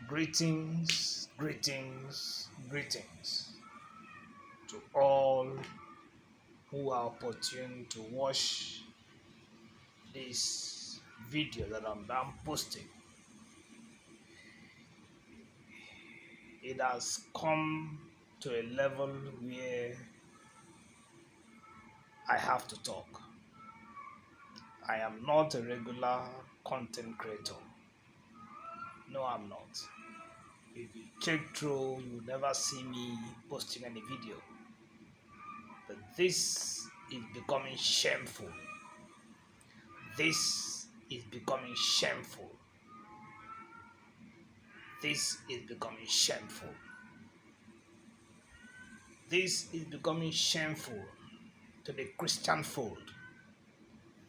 Greetings, greetings, greetings to all who are opportune to watch this video that I'm posting. It has come to a level where I have to talk. I am not a regular content creator. No, I'm not. If you check through, you will never see me posting any video. But this is becoming shameful. This is becoming shameful. This is becoming shameful. This is becoming shameful to the Christian fold.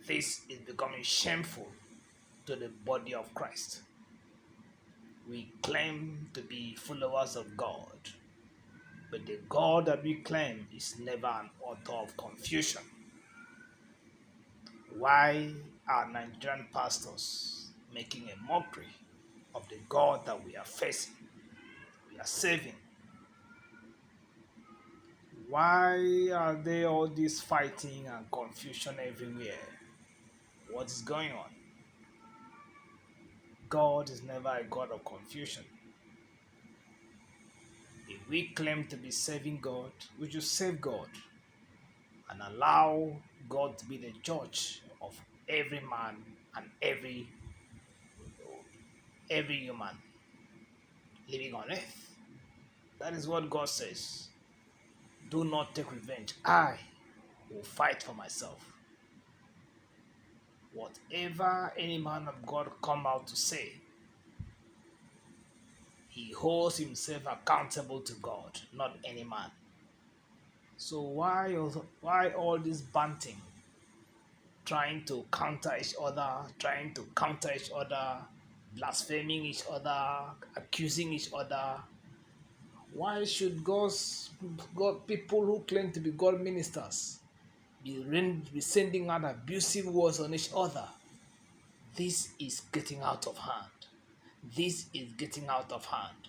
This is becoming shameful to the body of Christ. We claim to be followers of God, but the God that we claim is never an author of confusion. Why are Nigerian pastors making a mockery of the God that we are facing, we are saving? Why are there all this fighting and confusion everywhere? What is going on? God is never a God of confusion. If we claim to be serving God, we should save God and allow God to be the judge of every man and every human living on earth. That is what God says. Do not take revenge. I will fight for myself. Whatever any man of God come out to say, he holds himself accountable to God, not any man. So why all this banting, trying to counter each other, blaspheming each other, accusing each other? Why should God people who claim to be God ministers be sending out abusive words on each other? This is getting out of hand. This is getting out of hand.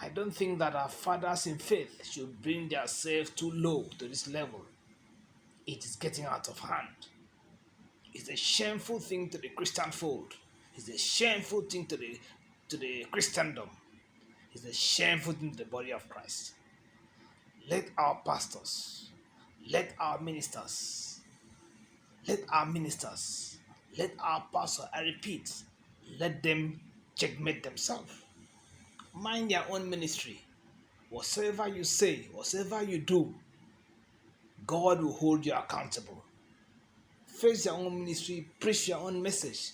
I don't think that our fathers in faith should bring themselves too low to this level. It is getting out of hand. It's a shameful thing to the Christian fold. It's a shameful thing to the Christendom. It's a shameful thing to the body of Christ. Let our pastors, let our ministers, let our pastors, I repeat, let them checkmate themselves. Mind their own ministry. Whatsoever you say, whatsoever you do, God will hold you accountable. Face your own ministry, preach your own message,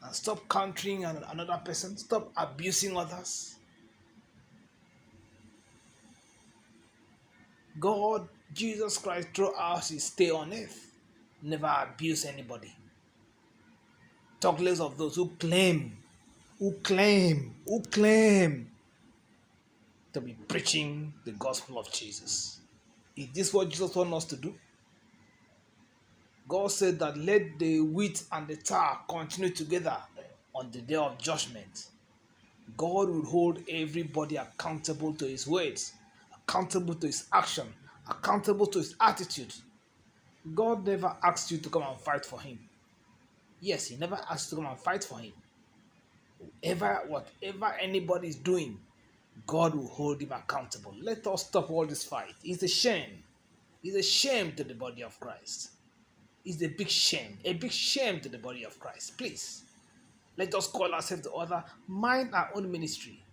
and stop countering another person. Stop abusing others. God, Jesus Christ, throughout his stay on earth, never abused anybody. Talk less of those who claim to be preaching the gospel of Jesus. Is this what Jesus wants us to do? God said that let the wheat and the tar continue together on the day of judgment. God will hold everybody accountable to his words, accountable to his action, accountable to his attitude. God never asked you to come and fight for him. Yes, he never asked you to come and fight for him. Whatever anybody is doing, God will hold him accountable. Let us stop all this fight. It's a shame. It's a shame to the body of Christ. It's a big shame to the body of Christ. Please, let us call ourselves to order, mind our own ministry.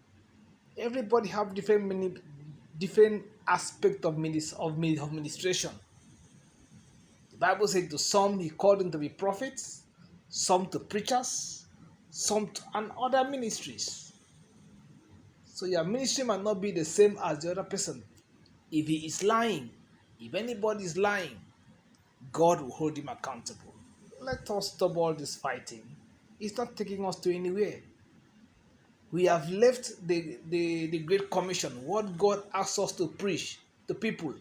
Everybody have different aspect of administration. The Bible says to some he called them to be prophets, some to preachers, and other ministries. So your ministry might not be the same as the other person. If he is lying, if anybody is lying, God will hold him accountable. Let us stop all this fighting. It's not taking us to anywhere. We have left the Great Commission, what God asks us to preach to people.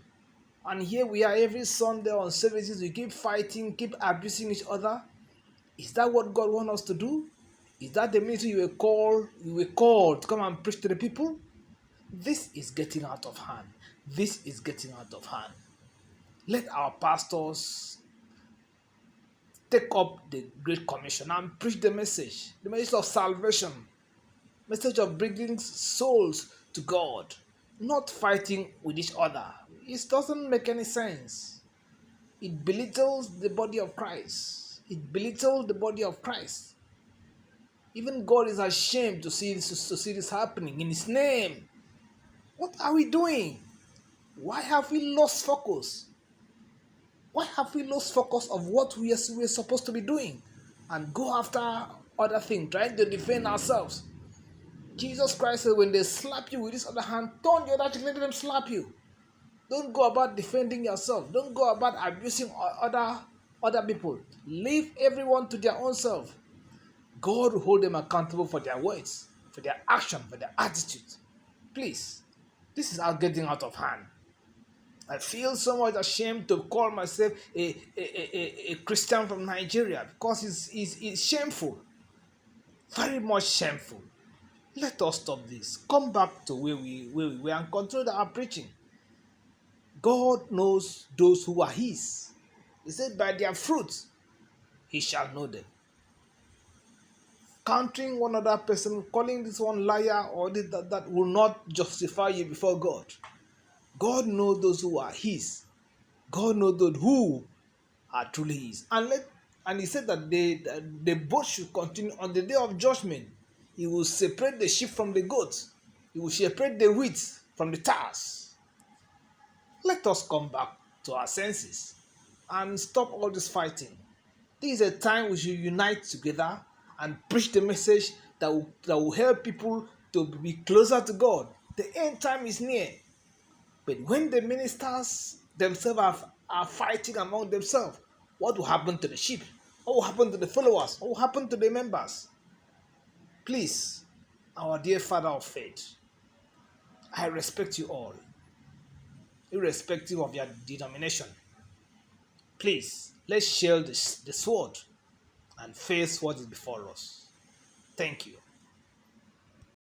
And here we are every Sunday on services, we keep fighting, keep abusing each other. Is that what God wants us to do? Is that the ministry you were called to come and preach to the people? This is getting out of hand. This is getting out of hand. Let our pastors take up the Great Commission and preach the message of salvation, message of bringing souls to God, not fighting with each other. It doesn't make any sense. It belittles the body of Christ. It belittles the body of Christ. Even God is ashamed to see this happening in His name. What are we doing? Why have we lost focus? Why have we lost focus of what we're supposed to be doing and go after other things, trying to defend ourselves? Jesus Christ said, when they slap you with this other hand, turn the other cheek, let them slap you. Don't go about defending yourself. Don't go about abusing other people. Leave everyone to their own self. God will hold them accountable for their words, for their action, for their attitude. Please, this is getting out of hand. I feel so much ashamed to call myself a Christian from Nigeria because it's shameful. Very much shameful. Let us stop this. Come back to where we were and control our preaching. God knows those who are His. He said, by their fruits He shall know them. Countering one other person, calling this one liar or that will not justify you before God. God knows those who are His. God knows those who are truly His. And He said that the boat should continue on the day of judgment. He will separate the sheep from the goats. He will separate the wheat from the tares. Let us come back to our senses and stop all this fighting. This is a time we should unite together and preach the message that will help people to be closer to God. The end time is near. But when the ministers themselves are fighting among themselves, what will happen to the sheep? What will happen to the followers? What will happen to the members? Please, our dear Father of faith, I respect you all, irrespective of your denomination. Please, let's share the sword and face what is before us. Thank you.